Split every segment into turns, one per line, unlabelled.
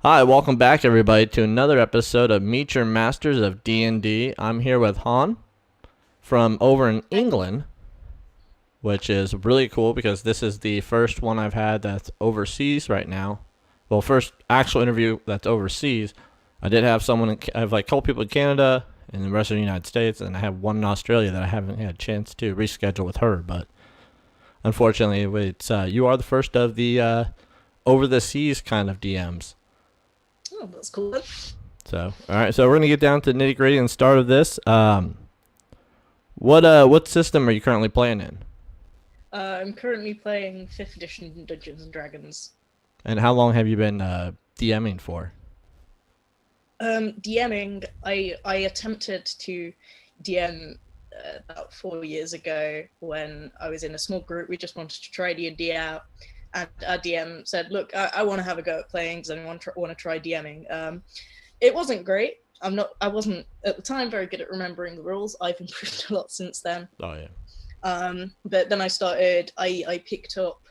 Hi, welcome back everybody to another episode of Meet Your Masters of D&D. I'm here with Han from over in
Hi.
England, which is really cool because this is the first one I've had that's overseas right now. Well, first actual interview that's overseas. I did have I have like a couple people in Canada and the rest of the United States, and I have one in Australia that I haven't had a chance to reschedule with her, but unfortunately, you are the first of the over the seas kind of DMs.
Oh, that's cool.
So, all right. So we're gonna get down to the nitty gritty and start of this. What system are you currently playing in?
I'm currently playing 5th edition Dungeons and Dragons.
And how long have you been DMing for?
DMing, I attempted to DM about 4 years ago when I was in a small group. We just wanted to try D&D out, and our DM said, "Look, I want to have a go at playing. Does anyone want to try DMing?" It wasn't great. I wasn't at the time very good at remembering the rules. I've improved a lot since then.
Oh yeah.
But then I picked up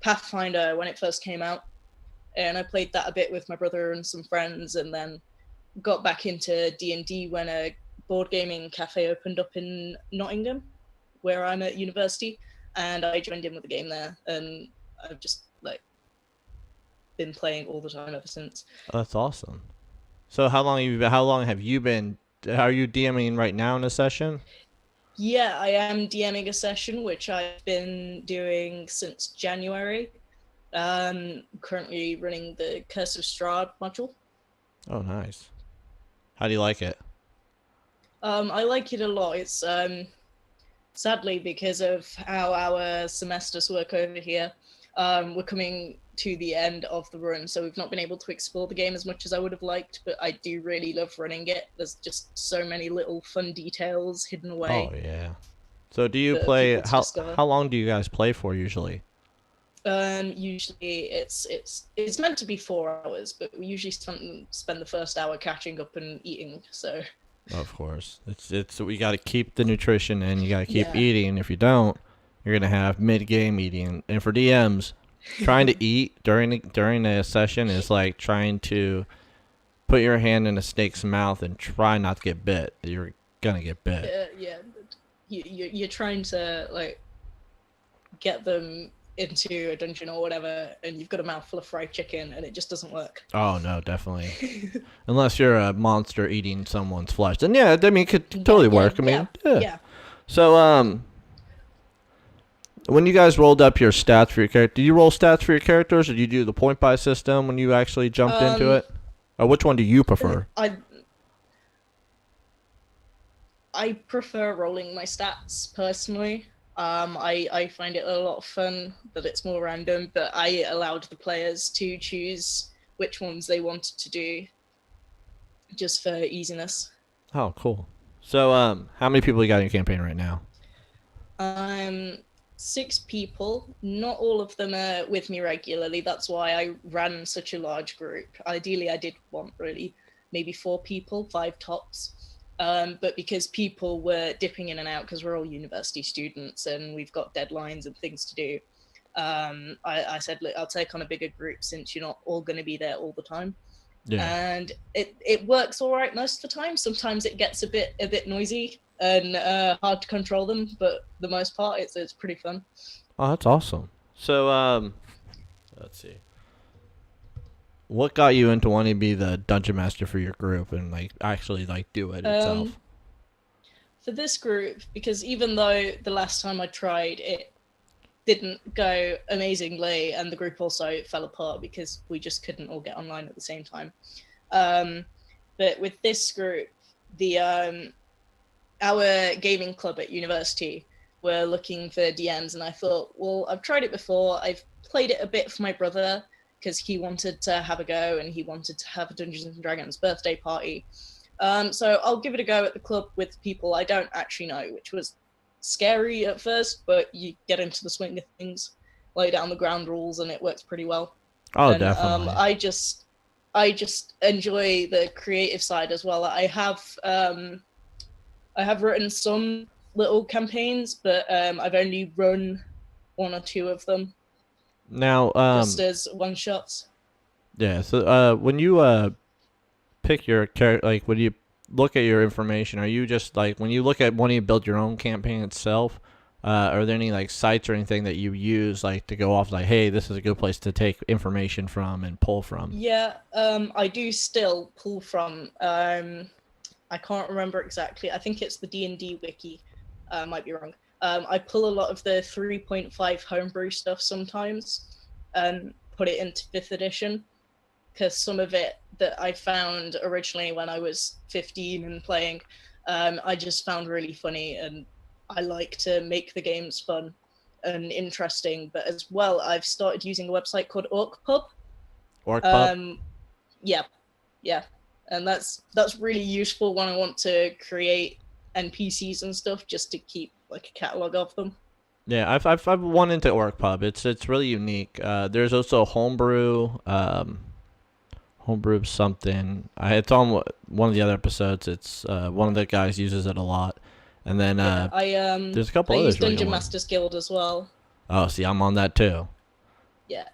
Pathfinder when it first came out, and I played that a bit with my brother and some friends, and then got back into D&D when a board gaming cafe opened up in Nottingham, where I'm at university, and I joined in with the game there, and I've just been playing all the time ever since.
Oh, that's awesome. So how long have you been? Are you DMing right now in a session?
Yeah, I am DMing a session, which I've been doing since January. Currently running the Curse of Strahd module.
Oh, nice. How do you like it?
I like it a lot. It's sadly, because of how our semesters work over here, we're coming to the end of the run, so we've not been able to explore the game as much as I would have liked, but I do really love running it. There's just so many little fun details hidden
Oh
away
yeah. So do you
for
play
people to discover.
how long do you guys play for usually?
Usually it's meant to be 4 hours, but we usually spend the first hour catching up and eating. So
Of course. It's we got to keep the nutrition and you got to keep
yeah,
eating. If you don't, you're going to have mid-game eating. And for DMs, trying to eat during a session is like trying to put your hand in a snake's mouth and try not to get bit. You're going to get bit.
yeah. You're trying to get them into a dungeon or whatever, and you've got a mouthful of fried chicken, and it just doesn't work.
Oh no, definitely. Unless you're a monster eating someone's flesh. Then yeah, I mean it could
Yeah,
totally
yeah,
work. I
yeah,
mean, yeah.
yeah.
So when you guys rolled up your stats for your character, did you roll stats for your characters, or did you do the point buy system when you actually jumped into
Um,
it? Or which one do you prefer?
I I prefer rolling my stats personally. I find it a lot of fun that it's more random, but I allowed the players to choose which ones they wanted to do just for easiness.
Oh, cool. So how many people you got in your campaign right now?
Um, 6 people. Not all of them are with me regularly. That's why I ran such a large group. Ideally, I did want really maybe 4 people, 5 tops. But because people were dipping in and out because we're all university students and we've got deadlines and things to do, I said, look, I'll take on a bigger group since you're not all going to be there all the time.
Yeah.
And it works all right most of the time. Sometimes it gets a bit noisy and hard to control them, but the most part it's pretty fun.
Oh, that's awesome. So let's see. What got you into wanting to be the dungeon master for your group and like actually like do it
Um,
itself?
for this group, because even though the last time I tried it didn't go amazingly, and the group also fell apart because we just couldn't all get online at the same time. Um, but with this group, the our gaming club at university were looking for DMs, and I thought, well, I've tried it before. I've played it a bit for my brother because he wanted to have a go and he wanted to have a Dungeons and Dragons birthday party. So I'll give it a go at the club with people I don't actually know, which was scary at first, but you get into the swing of things, lay down the ground rules, and it works pretty well.
Oh,
And
definitely.
I just enjoy the creative side as well. I have written some little campaigns, but I've only run 1 or 2 of them
Now,
just as one shots.
Yeah. So when you pick your character, like when you look at your information, are you just like when you look at wanting to build your own campaign itself? Are there any like sites or anything that you use like to go off like, hey, this is a good place to take information from and pull from?
Yeah, I do still pull from. I can't remember exactly. I think it's the D&D wiki. Might be wrong. I pull a lot of the 3.5 homebrew stuff sometimes and put it into 5th edition, because some of it that I found originally when I was 15 and playing, I just found really funny, and I like to make the games fun and interesting. But as well, I've started using a website called OrcPub.
OrcPub?
Yeah, yeah, and that's really useful when I want to create NPCs and stuff, just to keep like a catalog of them.
Yeah, I've won into OrcPub. It's really unique. There's also homebrew something. It's on one of the other episodes. It's one of the guys uses it a lot, and then there's a couple
I
others.
use Dungeon Masters Guild as well.
Oh, see, I'm on that too.
Yeah.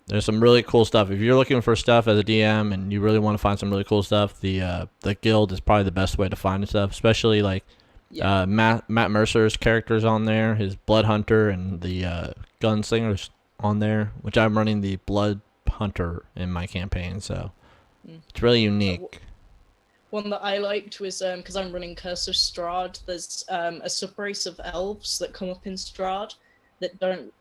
There's some really cool stuff. If you're looking for stuff as a DM and you really want to find some really cool stuff, the guild is probably the best way to find stuff. Especially like Matt Mercer's characters on there, his Blood Hunter and the Gunslinger's on there, which I'm running the Blood Hunter in my campaign, so it's really unique.
One that I liked was because I'm running Curse of Strahd. There's a subrace of elves that come up in Strahd that don't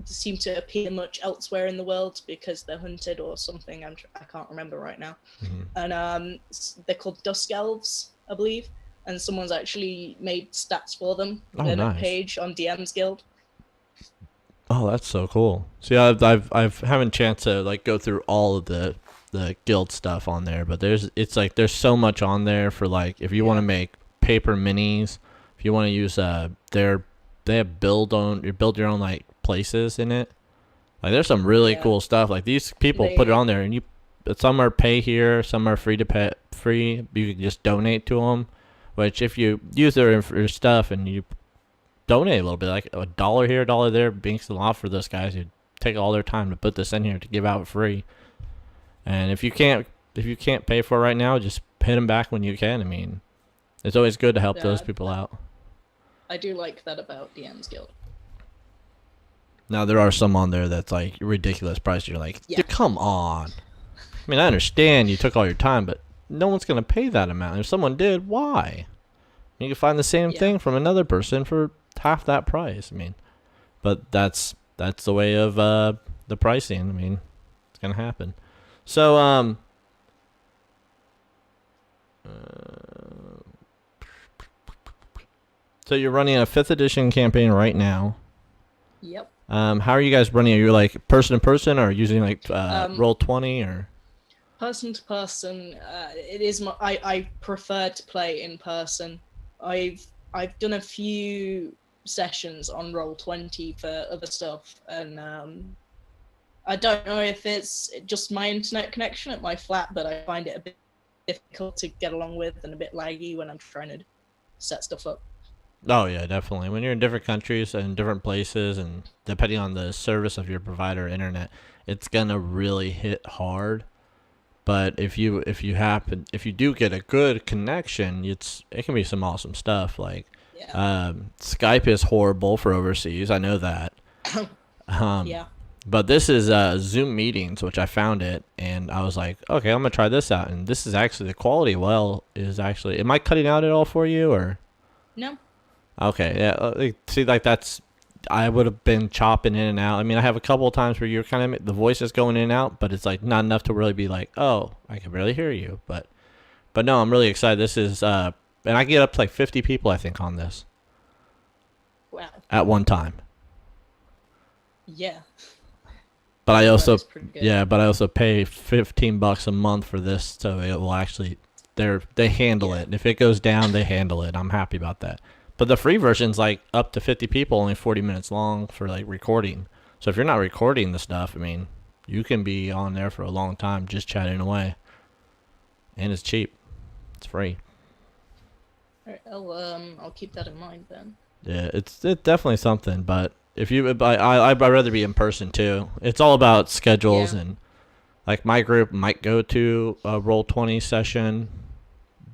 seem to appear much elsewhere in the world because they're hunted or something. I can't remember right now. And they're called Dusk Elves, I believe. And someone's actually made stats for them in a page on DM's Guild.
Oh, that's so cool. See, I've haven't chance to like go through all of the guild stuff on there, but there's so much on there for like if you want to make paper minis, if you want to use they have build your own like places in it. Like there's some really cool stuff. Like these people put it on there, and some are pay here, some are free to pay free. You can just donate to them, which if you use their stuff and you donate a little bit, like $1 here, $1 there, makes a lot for those guys who take all their time to put this in here to give out free. And if you can't pay for it right now, just hit them back when you can. I mean, it's always good to help those people out.
I do like that about DM's Guild.
Now there are some on there that's like ridiculous price. You're like, come on. I mean, I understand you took all your time, but no one's gonna pay that amount. If someone did, why? You can find the same thing from another person for half that price. I mean, but that's the way of the pricing. I mean, it's gonna happen. So so you're running a 5th edition campaign right now.
Yep.
How are you guys running? Are you like person to person, or using like Roll20 or?
Person to person. It is I prefer to play in person. I've done a few sessions on Roll20 for other stuff, and I don't know if it's just my internet connection at my flat, but I find it a bit difficult to get along with and a bit laggy when I'm trying to set stuff up.
Oh yeah, definitely. When you're in different countries and different places, and depending on the service of your provider internet, it's gonna really hit hard. But if you do get a good connection, it can be some awesome stuff. Like Skype is horrible for overseas. I know that.
Yeah.
But this is Zoom meetings, which I found it, and I was like, okay, I'm gonna try this out. And this is actually the quality. Is actually. Am I cutting out at all for you or?
No.
Okay, yeah. See, like I would have been chopping in and out. I mean, I have a couple of times where you're kind of the voice is going in and out, but it's like not enough to really be like, oh, I can barely hear you. But no, I'm really excited. This is and I get up to like 50 people, I think, on this.
Wow.
At one time.
Yeah.
But I also pay $15 a month for this, so it will actually they handle it. If it goes down, they handle it. I'm happy about that. But the free version's like up to 50 people, only 40 minutes long for like recording. So if you're not recording the stuff, I mean, you can be on there for a long time just chatting away. And it's cheap. It's free.
Alright, I'll keep that in mind then.
Yeah, it's definitely something, but if you I'd rather be in person too. It's all about schedules and Like my group might go to a Roll20 session.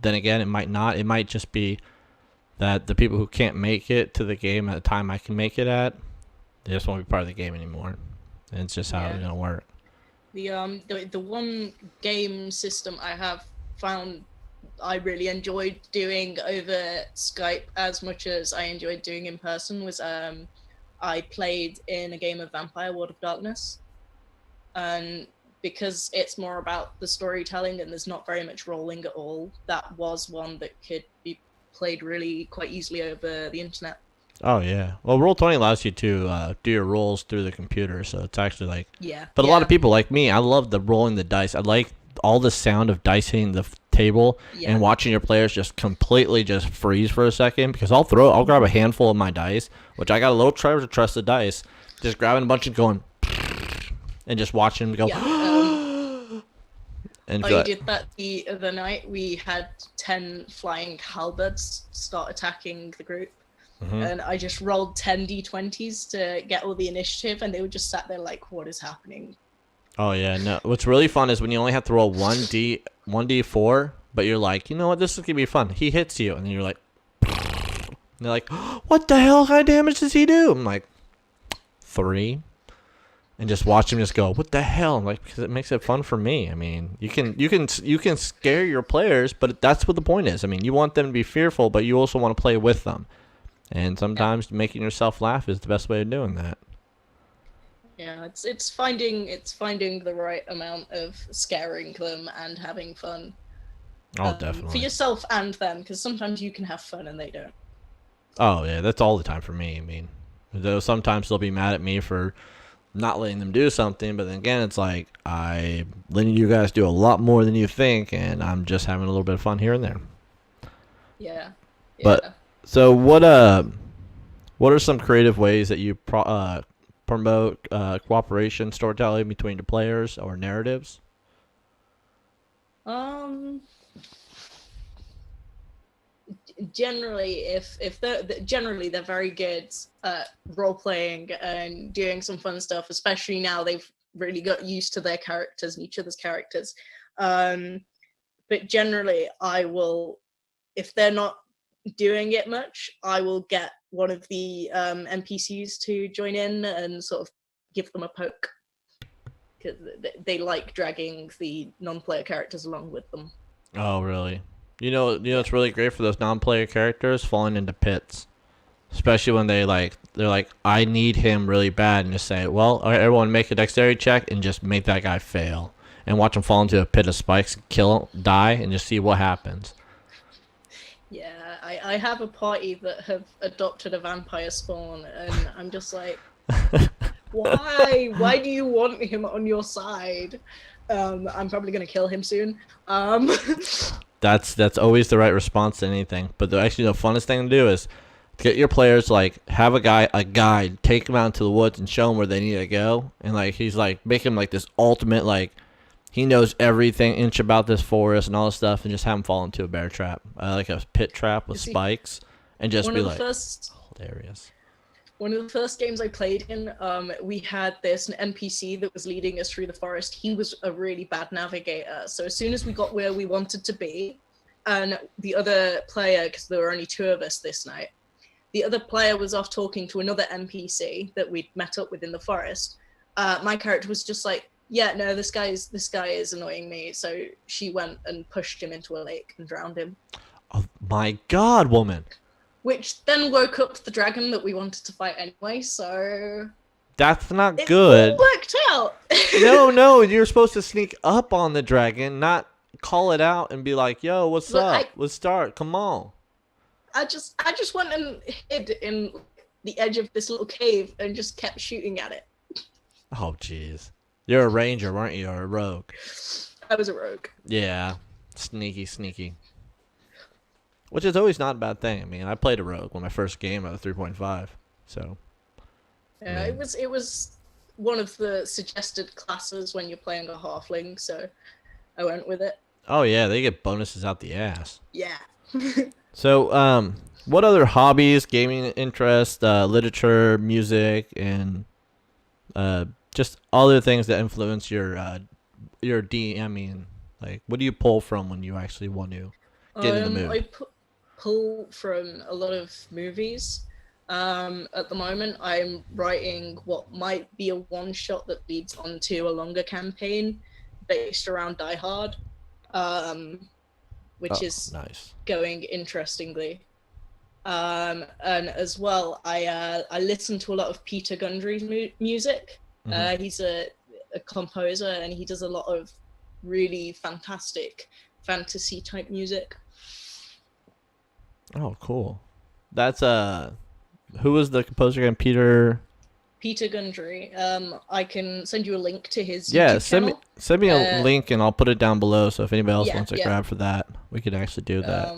Then again, it might not. It might just be that the people who can't make it to the game at the time I can make it at, they just won't be part of the game anymore. And it's just how it's gonna work.
The one game system I have found I really enjoyed doing over Skype as much as I enjoyed doing in person was I played in a game of Vampire World of Darkness, and because it's more about the storytelling and there's not very much rolling at all, that was one that could be played really quite easily over the internet.
Oh yeah. Well, Roll20 allows you to do your rolls through the computer, so it's actually like.
Yeah.
But a lot of people like me, I love the rolling the dice. I like all the sound of dice hitting the table and watching your players just completely just freeze for a second, because I'll grab a handful of my dice, which I got a little treasure trust the dice, just grabbing a bunch and going, and just watching them go. And
I did that the other night. We had 10 flying halberds start attacking the group. And I just rolled 10 d20s to get all the initiative, and they were just sat there like, what is happening?
Oh yeah, no. What's really fun is when you only have to roll 1d4, but you're like, you know what, this is gonna be fun. He hits you, and then you're like, and they're like, what the hell kind of damage does he do? I'm like, 3. And just watch him just go, what the hell? I'm like, because it makes it fun for me. I mean, you can scare your players, but that's what the point is. I mean, you want them to be fearful, but you also want to play with them. And sometimes making yourself laugh is the best way of doing that.
Yeah, it's finding the right amount of scaring them and having fun.
Oh, definitely.
For yourself and them, because sometimes you can have fun and they don't.
Oh yeah, that's all the time for me. I mean, though sometimes they'll be mad at me for not letting them do something, but then again, it's like I'm letting you guys do a lot more than you think, and I'm just having a little bit of fun here and there.
Yeah.
But so what are some creative ways that you promote cooperation, storytelling between the players or narratives?
Generally, if they're very good at role playing and doing some fun stuff, especially now they've really got used to their characters and each other's characters. But generally, I will, if they're not doing it much, I will get one of the NPCs to join in and sort of give them a poke, because they like dragging the non-player characters along with them.
Oh, really? You know, it's really great for those non-player characters falling into pits, especially when they're like, I need him really bad, and just say, well, all right, everyone make a dexterity check and just make that guy fail, and watch him fall into a pit of spikes, kill, die, and just see what happens.
Yeah, I have a party that have adopted a vampire spawn, and I'm just like, why? Why do you want him on your side? I'm probably gonna kill him soon.
That's always the right response to anything. But the funnest thing to do is get your players, like, have a guide, take them out into the woods and show them where they need to go, and like he's like make him like this ultimate, like, he knows everything inch about this forest and all this stuff, and just have him fall into a bear trap, like a pit trap with spikes, and just be like, hilarious.
One of the first games I played in, we had this NPC that was leading us through the forest. He was a really bad navigator. So as soon as we got where we wanted to be, and the other player, because there were only 2 of us this night, the other player was off talking to another NPC that we'd met up with in the forest. My character was just like, yeah, no, this guy is annoying me. So she went and pushed him into a lake and drowned him.
Oh my God, woman.
Which then woke up the dragon that we wanted to fight anyway, so...
That's not good.
It worked out!
No, you're supposed to sneak up on the dragon, not call it out and be like, yo, what's up? Let's start, come on.
I just went and hid in the edge of this little cave and just kept shooting at it.
Oh, jeez. You're a ranger, weren't you, or a rogue?
I was a rogue.
Yeah, sneaky. Which is always not a bad thing. I mean, I played a rogue when my first game at 3.5, so.
Yeah, it was one of the suggested classes when you're playing a halfling, so I went with it.
Oh yeah, they get bonuses out the ass.
Yeah.
So, what other hobbies, gaming interests, literature, music, and just other things that influence your your DMing? Like, what do you pull from when you actually want to get in the mood?
I pull from a lot of movies. At the moment, I'm writing what might be a one-shot that leads onto a longer campaign based around Die Hard, which is
nice.
going interestingly. And as well, I listen to a lot of Peter Gundry's music. He's a composer, and he does a lot of really fantastic fantasy type music.
Oh, cool. That's who was the composer again? Peter
Gundry. I can send you a link to his YouTube channel.
Send me a link, and I'll put it down below. So if anybody else wants to grab for that, we could actually do that.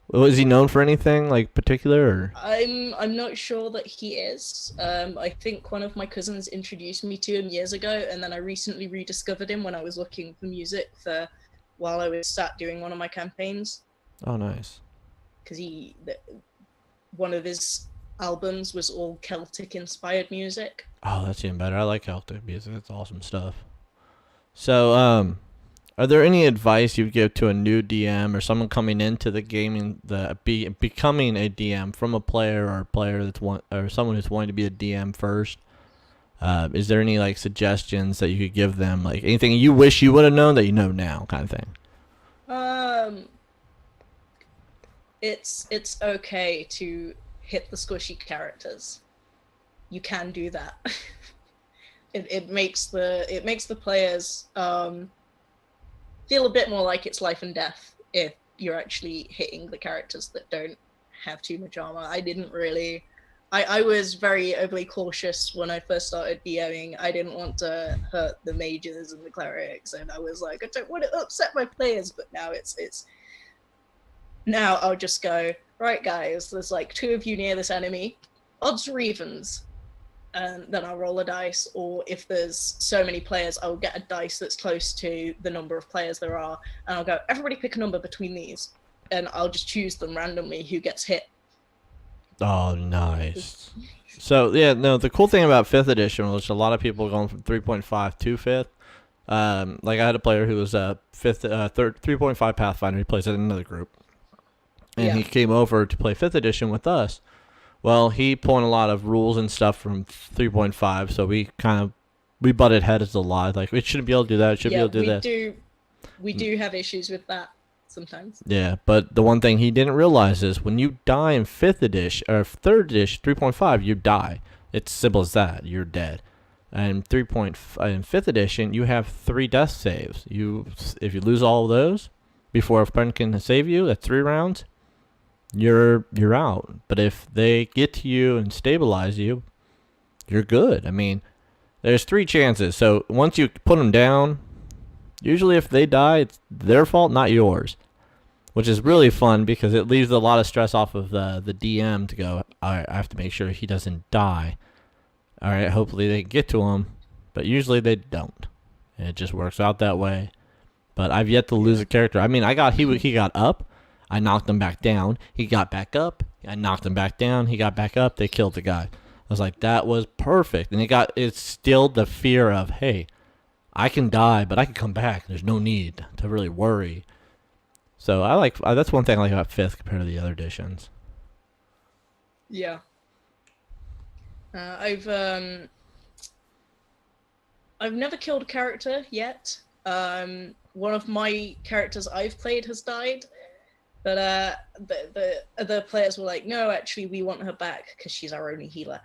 Was he known for anything like particular? Or?
I'm not sure that he is. I think one of my cousins introduced me to him years ago, and then I recently rediscovered him when I was looking for music while I was sat doing one of my campaigns.
Oh, nice.
Because one of his albums was all Celtic inspired music.
Oh, that's even better. I like Celtic music. It's awesome stuff. So, are there any advice you'd give to a new DM or someone coming into the gaming, becoming a DM from a player or someone who's wanting to be a DM first? Is there any like suggestions that you could give them, like anything you wish you would have known that you know now, kind of thing?
It's okay to hit the squishy characters. You can do that. It makes the players feel a bit more like it's life and death if you're actually hitting the characters that don't have too much armor. I was very overly cautious when I first started DMing. I didn't want to hurt the mages and the clerics, and I was like, I don't want to upset my players, but now I'll just go, right guys, there's like 2 of you near this enemy, odds or evens, and then I'll roll a dice, or if there's so many players, I'll get a dice that's close to the number of players there are, and I'll go, everybody pick a number between these, and I'll just choose them randomly who gets hit.
Oh, nice. So, yeah, no, the cool thing about 5th edition was a lot of people going from 3.5 to 5th. Like, I had a player who was a 3.5 Pathfinder. He plays in another group. And he came over to play 5th edition with us. Well, he pulled a lot of rules and stuff from 3.5, so we butted heads a lot. Like, it shouldn't be able to do that, it should be able to do that.
We do have issues with that sometimes.
Yeah, but the one thing he didn't realize is when you die in 5th edition, or 3rd edition, 3.5, you die. It's simple as that. You're dead. And in 5th edition, you have 3 death saves. If you lose all of those before a friend can save you, that's 3 rounds. You're out. But if they get to you and stabilize you, you're good. I mean, there's 3 chances. So once you put them down, usually if they die, it's their fault, not yours. Which is really fun because it leaves a lot of stress off of the DM to go, all right, I have to make sure he doesn't die. All right, hopefully they get to him. But usually they don't. And it just works out that way. But I've yet to lose a character. I mean, he got up. I knocked him back down. He got back up. I knocked him back down. He got back up. They killed the guy. I was like, that was perfect. And it instilled the fear of, hey, I can die, but I can come back. There's no need to really worry. So that's one thing I like about 5th compared to the other editions.
Yeah. I've never killed a character yet. One of my characters I've played has died. But the other players were like, no, actually, we want her back because she's our only healer.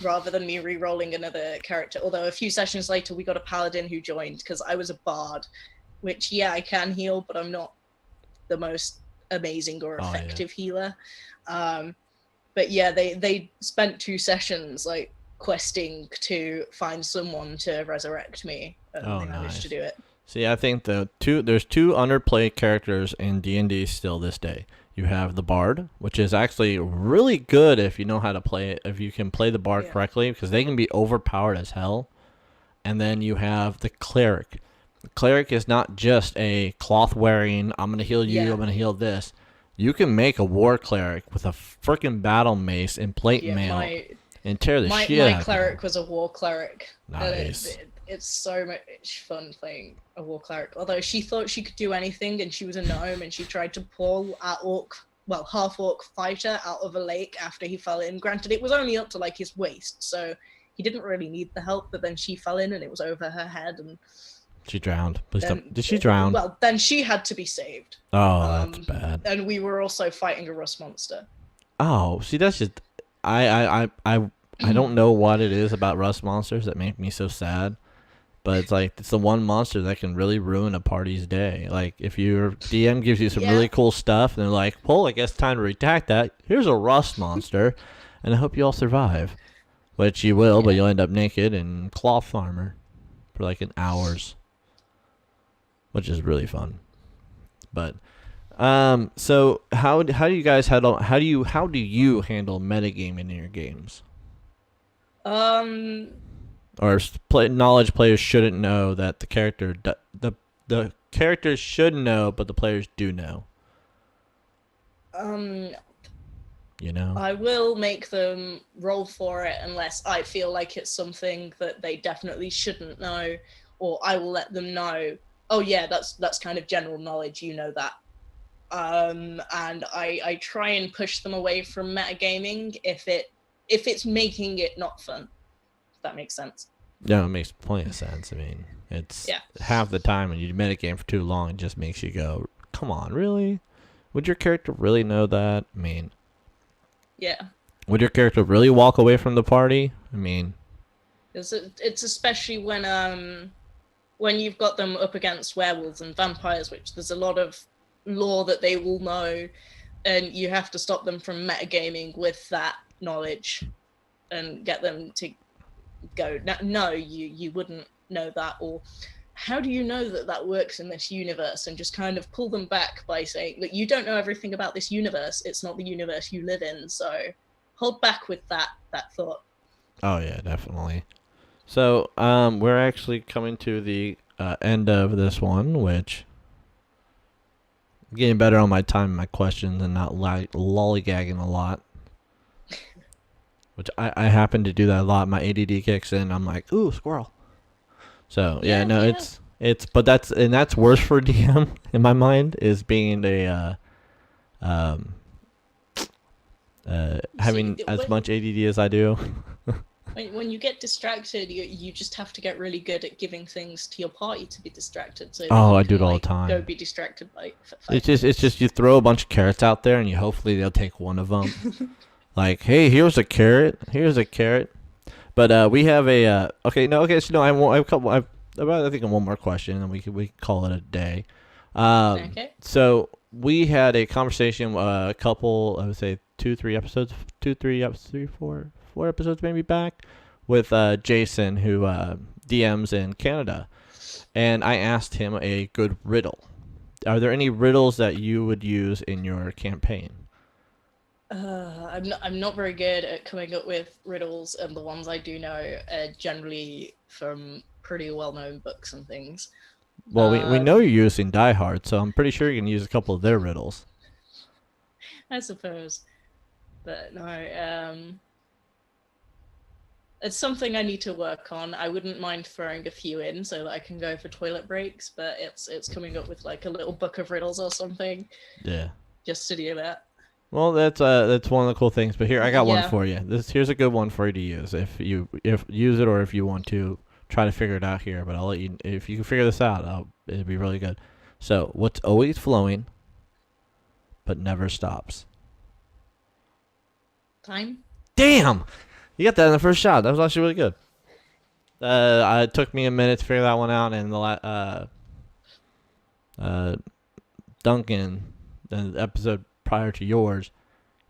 Rather than me re-rolling another character. Although a few sessions later, we got a paladin who joined because I was a bard, which, yeah, I can heal, but I'm not the most amazing or effective healer. But yeah, they spent 2 sessions like questing to find someone to resurrect me, and they managed to do it.
See, I think there's 2 underplayed characters in D&D still this day. You have the Bard, which is actually really good if you know how to play it, if you can play the Bard correctly, because they can be overpowered as hell. And then you have the Cleric. The Cleric is not just a cloth-wearing, I'm going to heal you, I'm going to heal this. You can make a War Cleric with a freaking battle mace and plate mail and tear the shit out.
My Cleric was a War Cleric.
Nice.
it's so much fun playing a war cleric. Although she thought she could do anything, and she was a gnome, and she tried to pull a half orc fighter out of a lake after he fell in. Granted, it was only up to like his waist, so he didn't really need the help. But then she fell in, and it was over her head, and
she drowned. Did she drown?
Well, then she had to be saved.
Oh, that's bad.
And we were also fighting a rust monster.
Oh, see, that's just I don't know what it is about rust monsters that make me so sad, but it's the one monster that can really ruin a party's day. Like, if your DM gives you some really cool stuff, and they're like, well, I guess time to attack that. Here's a rust monster, and I hope you all survive. Which you will, but you'll end up naked and cloth armor for like an hours, which is really fun. But so how do you guys handle how do you handle metagaming in your games? Or knowledge players shouldn't know that the characters should know, but the players do know. You know,
I will make them roll for it unless I feel like it's something that they definitely shouldn't know, or I will let them know, oh yeah, that's kind of general knowledge, you know that. And I try and push them away from metagaming if it's making it not fun. If that makes sense.
Yeah, it makes plenty of sense. I mean, it's half the time when you metagame for too long, it just makes you go, come on, really? Would your character really know that? I mean,
yeah.
Would your character really walk away from the party? I mean,
it's especially when you've got them up against werewolves and vampires, which there's a lot of lore that they will know, and you have to stop them from metagaming with that knowledge and get them to go, no, you wouldn't know that, or how do you know that works in this universe, and just kind of pull them back by saying that you don't know everything about this universe. It's not the universe you live in, so hold back with that thought.
Oh yeah, definitely. So we're actually coming to the end of this one, which I'm getting better on my time and my questions and not lollygagging a lot. Which I happen to do that a lot. My ADD kicks in. I'm like, ooh, squirrel. So but that's worse for DM in my mind, is being having as much ADD as I do.
When you get distracted, you just have to get really good at giving things to your party to be distracted. So
I do it all the time.
Go be distracted by.
It's just you throw a bunch of carrots out there, and hopefully they'll take one of them. Like, hey, here's a carrot. Here's a carrot. But we have a I think one more question, and we can call it a day.
Okay.
So we had a conversation, a couple, I would say 4 episodes maybe back, with Jason, who DMs in Canada, and I asked him a good riddle. Are there any riddles that you would use in your campaign?
I'm not very good at coming up with riddles, and the ones I do know are generally from pretty well-known books and things.
Well, we know you're using Die Hard, so I'm pretty sure you can use a couple of their riddles.
I suppose, but no. It's something I need to work on. I wouldn't mind throwing a few in so that I can go for toilet breaks, but it's coming up with like a little book of riddles or something.
Yeah.
Just to do that.
Well, that's one of the cool things. But here, I got one for you. Here's a good one for you to use if use it, or if you want to try to figure it out here. But I'll let you, if you can figure this out, it'd be really good. So, what's always flowing, but never stops?
Time.
Damn, you got that in the first shot. That was actually really good. It took me a minute to figure that one out, and Duncan, the episode prior to yours,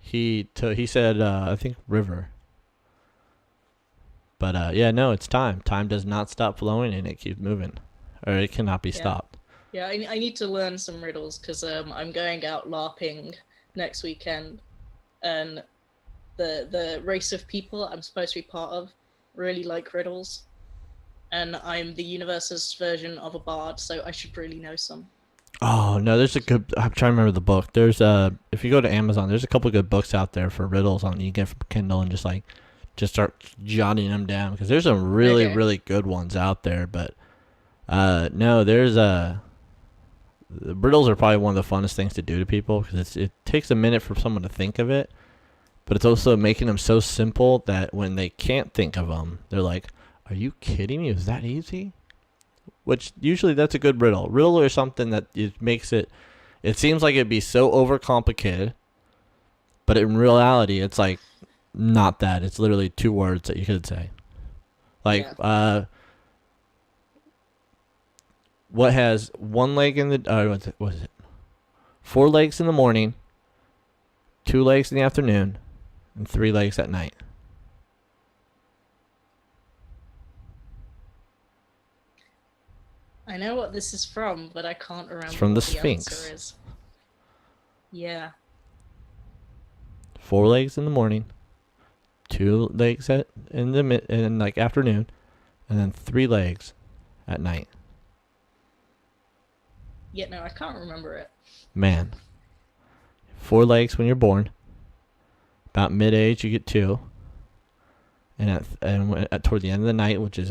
he said I think river. But no, it's time. Time does not stop flowing, and it keeps moving, or it cannot be stopped.
Yeah, I need to learn some riddles because I'm going out LARPing next weekend, and the race of people I'm supposed to be part of really like riddles, and I'm the universe's version of a bard, so I should really know some. Oh
no, there's a good. I'm trying to remember the book. There's if you go to Amazon, there's a couple of good books out there for riddles on you can get from Kindle, and just like just start jotting them down because there's some really,
Okay.
really good ones out there. But no, there's the riddles are probably one of the funnest things to do to people because it takes a minute for someone to think of it, but it's also making them so simple that when they can't think of them, they're like, "Are you kidding me? Is that easy?" Which usually that's a good riddle. Riddle or something that it makes it. It seems like it'd be so overcomplicated, but in reality, it's like not that. It's literally 2 words that you could say. Like, what has 1 leg in the what is it? 4 legs in the morning, 2 legs in the afternoon, and 3 legs at night.
I know what this is from, but I can't remember.
It's from the
what
Sphinx.
answer is. Yeah.
4 legs in the morning, 2 legs in the afternoon, and then 3 legs at night.
Yeah, no, I can't remember it.
Man. 4 legs when you're born. About mid-age, you get 2. And toward the end of the night, which is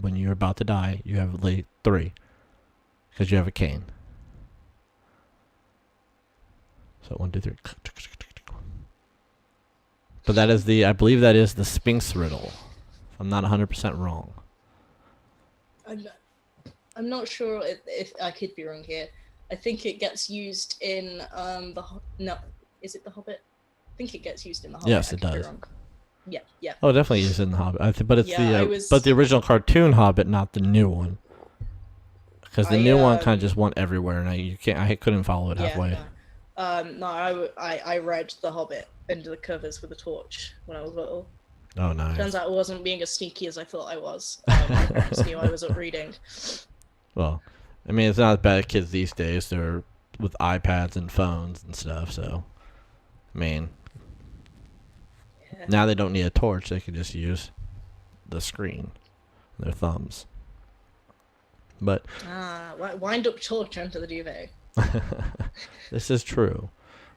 when you're about to die, you have 3, because you have a cane. So 1, 2, 3. But I believe that is the Sphinx riddle. If I'm not 100% wrong.
I'm not sure if I could be wrong here. I think it gets used in is it The Hobbit? I think it gets used in The Hobbit.
Yes,
I
it
could be
does.
wrong. Yeah, yeah.
Oh, definitely is in the Hobbit. But it's
Yeah,
but the original cartoon Hobbit, not the new one. Because the new one kind of just went everywhere, and I couldn't follow it halfway.
No, I read The Hobbit under the covers with a torch when I was little.
Oh, nice.
Turns out I wasn't being as sneaky as I thought I was. My parents knew I wasn't reading.
Well, I mean, it's not as bad as kids these days. They're with iPads and phones and stuff, so, I mean, now they don't need a torch. They can just use the screen, their thumbs. But
wind up torch under the duvet.
this is true.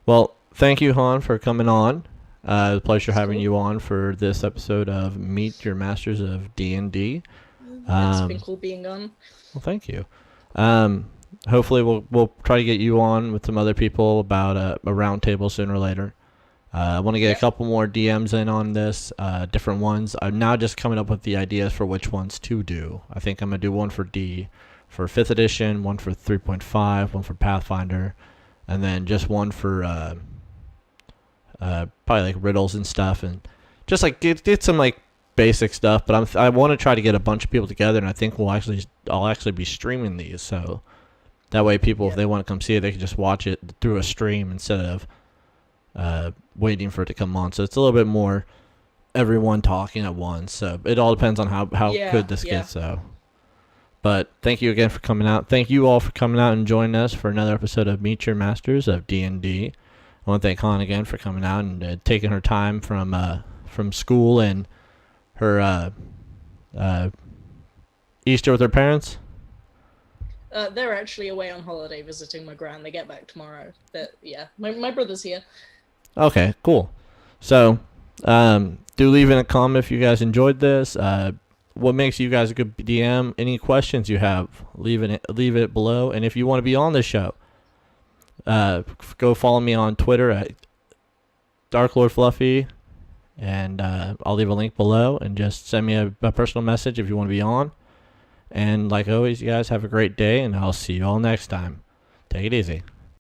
Well, thank you, Han, for coming on. It was a pleasure having you on for this episode of Meet Your Masters of D&D.
It's been cool being on.
Well, thank you. Hopefully we'll try to get you on with some other people about a round table sooner or later. I want to get a couple more DMs in on this, different ones. I'm now just coming up with the ideas for which ones to do. I think I'm going to do one for D, for 5th edition, one for 3.5, one for Pathfinder, and then just one for probably like riddles and stuff, and just like get some like basic stuff. But I want to try to get a bunch of people together, and I think I'll actually be streaming these, so that way people, if they want to come see it, they can just watch it through a stream instead of waiting for it to come on. So it's a little bit more everyone talking at once. So it all depends on how good this gets. So, but thank you again for coming out. Thank you all for coming out and joining us for another episode of Meet Your Masters of D&D. I want to thank Han again for coming out and taking her time from school and her Easter with her parents.
They're actually away on holiday visiting my gran. They get back tomorrow. But yeah, my brother's here.
Okay, cool. So, do leave in a comment if you guys enjoyed this. What makes you guys a good DM? Any questions you have, leave it below. And if you want to be on the show, go follow me on Twitter at DarkLordFlufffy, and I'll leave a link below. And just send me a personal message if you want to be on. And like always, you guys have a great day, and I'll see you all next time. Take it easy.